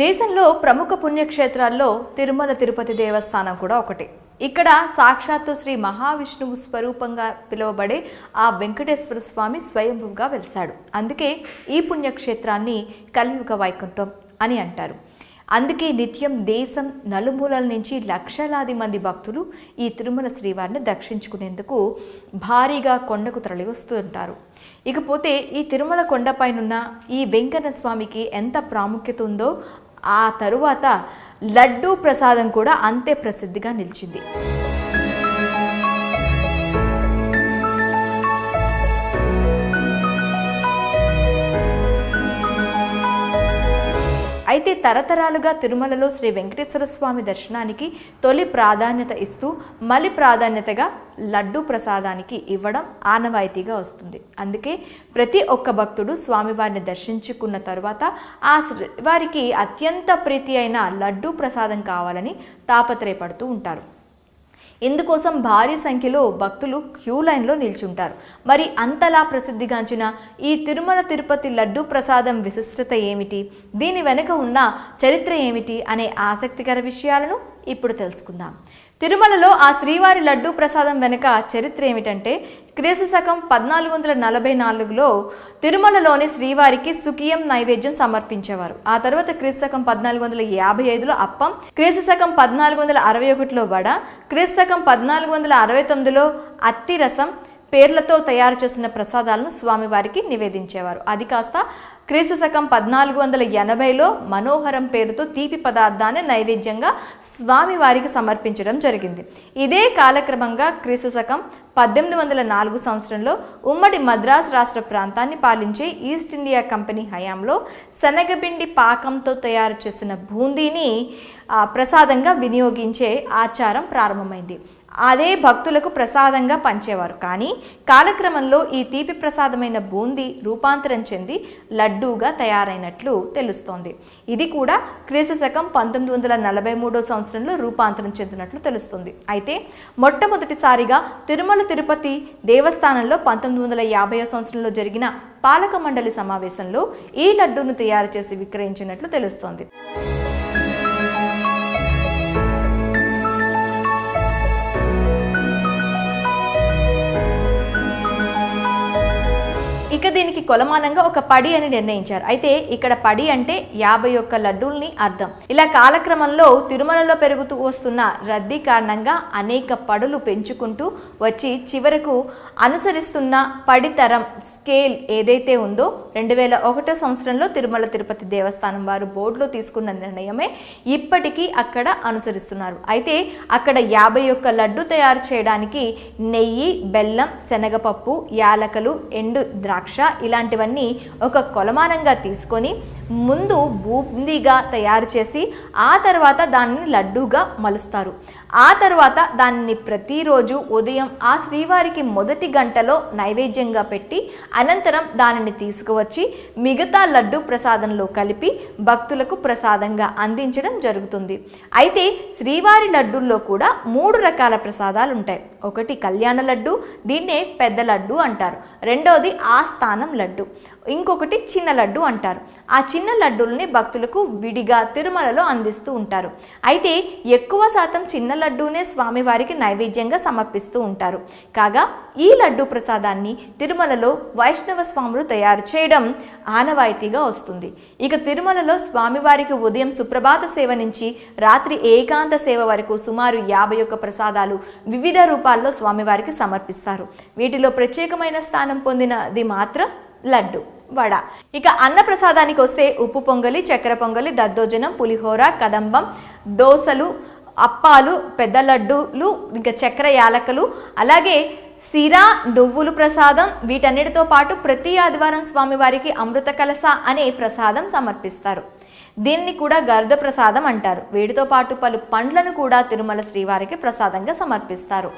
దేశంలో ప్రముఖ పుణ్యక్షేత్రాల్లో తిరుమల తిరుపతి దేవస్థానం కూడా ఒకటి. ఇక్కడ సాక్షాత్తు శ్రీ మహావిష్ణువు స్వరూపంగా పిలువబడే ఆ వెంకటేశ్వర స్వామి స్వయంభుగా వెలిశాడు. అందుకే ఈ పుణ్యక్షేత్రాన్ని కలియుగ వైకుంఠం అని అంటారు. అందుకే నిత్యం దేశం నలుమూలల నుంచి లక్షలాది మంది భక్తులు ఈ తిరుమల శ్రీవారిని దర్శించుకునేందుకు భారీగా కొండకు తరలి వస్తూ ఉంటారు. ఇకపోతే ఈ తిరుమల కొండపైనున్న ఈ వెంకన్న స్వామికి ఎంత ప్రాముఖ్యత ఉందో ఆ తరువాత లడ్డూ ప్రసాదం కూడా అంతే ప్రసిద్ధిగా నిలిచింది. అయితే తరతరాలుగా తిరుమలలో శ్రీ వెంకటేశ్వర స్వామి దర్శనానికి తొలి ప్రాధాన్యత ఇస్తూ మలి ప్రాధాన్యతగా లడ్డూ ప్రసాదానికి ఇవ్వడం ఆనవాయితీగా వస్తుంది. అందుకే ప్రతి ఒక్క భక్తుడు స్వామివారిని దర్శించుకున్న తరువాత ఆ వారికి అత్యంత ప్రీతి అయిన లడ్డూ ప్రసాదం కావాలని తాపత్రయపడుతూ ఉంటారు. ఇందుకోసం భారీ సంఖ్యలో భక్తులు క్యూ లైన్లో నిల్చుంటారు. మరి అంతలా ప్రసిద్ధిగాంచిన ఈ తిరుమల తిరుపతి లడ్డూ ప్రసాదం విశిష్టత ఏమిటి, దీని వెనుక ఉన్న చరిత్ర ఏమిటి అనే ఆసక్తికర విషయాలను ఇప్పుడు తెలుసుకుందాం. తిరుమలలో ఆ శ్రీవారి లడ్డూ ప్రసాదం వెనుక చరిత్ర ఏమిటంటే, క్రీస్తు శకం 1444లో తిరుమలలోని శ్రీవారికి సుఖియం నైవేద్యం సమర్పించేవారు. ఆ తర్వాత క్రీస్తు శకం 1455లో అప్పం, క్రీస్తు శకం 1461లో వడ, క్రీస్తు శకం 1469లో అత్తి రసం పేర్లతో తయారు చేసిన ప్రసాదాలను స్వామివారికి నివేదించేవారు. అది కాస్త క్రీస్తు శకం 1480లో మనోహరం పేరుతో తీపి పదార్థాన్ని నైవేద్యంగా స్వామివారికి సమర్పించడం జరిగింది. ఇదే కాలక్రమంగా క్రీస్తు శకం 1804 సంవత్సరంలో ఉమ్మడి మద్రాసు రాష్ట్ర ప్రాంతాన్ని పాలించే ఈస్ట్ ఇండియా కంపెనీ హయాంలో శనగపిండి పాకంతో తయారు చేసిన బూందీని ప్రసాదంగా వినియోగించే ఆచారం ప్రారంభమైంది. అదే భక్తులకు ప్రసాదంగా పంచేవారు. కానీ కాలక్రమంలో ఈ తీపి ప్రసాదమైన బూందీ రూపాంతరం చెంది లడ్డూగా తయారైనట్లు తెలుస్తోంది. ఇది కూడా క్రీస్తు శకం 1943 సంవత్సరంలో రూపాంతరం చెందినట్లు తెలుస్తుంది. అయితే మొట్టమొదటిసారిగా తిరుమల తిరుపతి దేవస్థానంలో 1950 సంవత్సరంలో జరిగిన పాలక మండలి సమావేశంలో ఈ లడ్డూను తయారు చేసి విక్రయించినట్లు తెలుస్తోంది. ఇక దీనికి కొలమానంగా ఒక పడి అని నిర్ణయించారు. అయితే ఇక్కడ పడి అంటే 51 లడ్డూల్ని అర్థం. ఇలా కాలక్రమంలో తిరుమలలో పెరుగుతూ వస్తున్న రద్దీ కారణంగా అనేక పడులు పెంచుకుంటూ వచ్చి చివరకు అనుసరిస్తున్న పడితరం స్కేల్ ఏదైతే ఉందో 2001 సంవత్సరంలో తిరుమల తిరుపతి దేవస్థానం వారు బోర్డులో తీసుకున్న నిర్ణయమే ఇప్పటికీ అక్కడ అనుసరిస్తున్నారు. అయితే అక్కడ 51 లడ్డు తయారు చేయడానికి నెయ్యి, బెల్లం, శనగపప్పు, యాలకలు, ఎండు ద్రాక్ష ఇలాంటివన్నీ ఒక కొలమానంగా తీసుకొని ముందు బూందీగా తయారు చేసి ఆ తర్వాత దానిని లడ్డూగా మలుస్తారు. ఆ తర్వాత దానిని ప్రతిరోజు ఉదయం ఆ శ్రీవారికి మొదటి గంటలో నైవేద్యంగా పెట్టి అనంతరం దానిని తీసుకువచ్చి మిగతా లడ్డూ ప్రసాదంలో కలిపి భక్తులకు ప్రసాదంగా అందించడం జరుగుతుంది. అయితే శ్రీవారి లడ్డూల్లో కూడా 3 రకాల ప్రసాదాలు ఉంటాయి. ఒకటి కళ్యాణ లడ్డు, దీన్నే పెద్ద లడ్డు అంటారు. రెండోది ఆస్థానం లడ్డు, ఇంకొకటి చిన్న లడ్డు అంటారు. ఆ చిన్న లడ్డూల్ని భక్తులకు విడిగా తిరుమలలో అందిస్తూ ఉంటారు. అయితే ఎక్కువ శాతం చిన్న లడ్డూనే స్వామివారికి నైవేద్యంగా సమర్పిస్తూ ఉంటారు. కాగా ఈ లడ్డూ ప్రసాదాన్ని తిరుమలలో వైష్ణవ స్వాములు తయారు చేయడం ఆనవాయితీగా వస్తుంది. ఇక తిరుమలలో స్వామివారికి ఉదయం సుప్రభాత సేవ నుంచి రాత్రి ఏకాంత సేవ వరకు సుమారు 51 ప్రసాదాలు వివిధ రూపాల్లో స్వామివారికి సమర్పిస్తారు. వీటిలో ప్రత్యేకమైన స్థానం పొందినది మాత్రం లడ్డు, వడ. ఇక అన్న ప్రసాదానికి వస్తే ఉప్పు పొంగలి, చక్కెర పొంగలి, దద్దోజనం, పులిహోర, కదంబం, దోసలు, అప్పాలు, పెద్ద లడ్డూలు, ఇంకా చక్కెర యాలకలు, అలాగే సిరా, నువ్వులు ప్రసాదం. వీటన్నిటితో పాటు ప్రతి ఆదివారం స్వామివారికి అమృత కలస అనే ప్రసాదం సమర్పిస్తారు. దీన్ని కూడా గర్ద ప్రసాదం అంటారు. వీటితో పాటు పలు పండ్లను కూడా తిరుమల శ్రీవారికి ప్రసాదంగా సమర్పిస్తారు.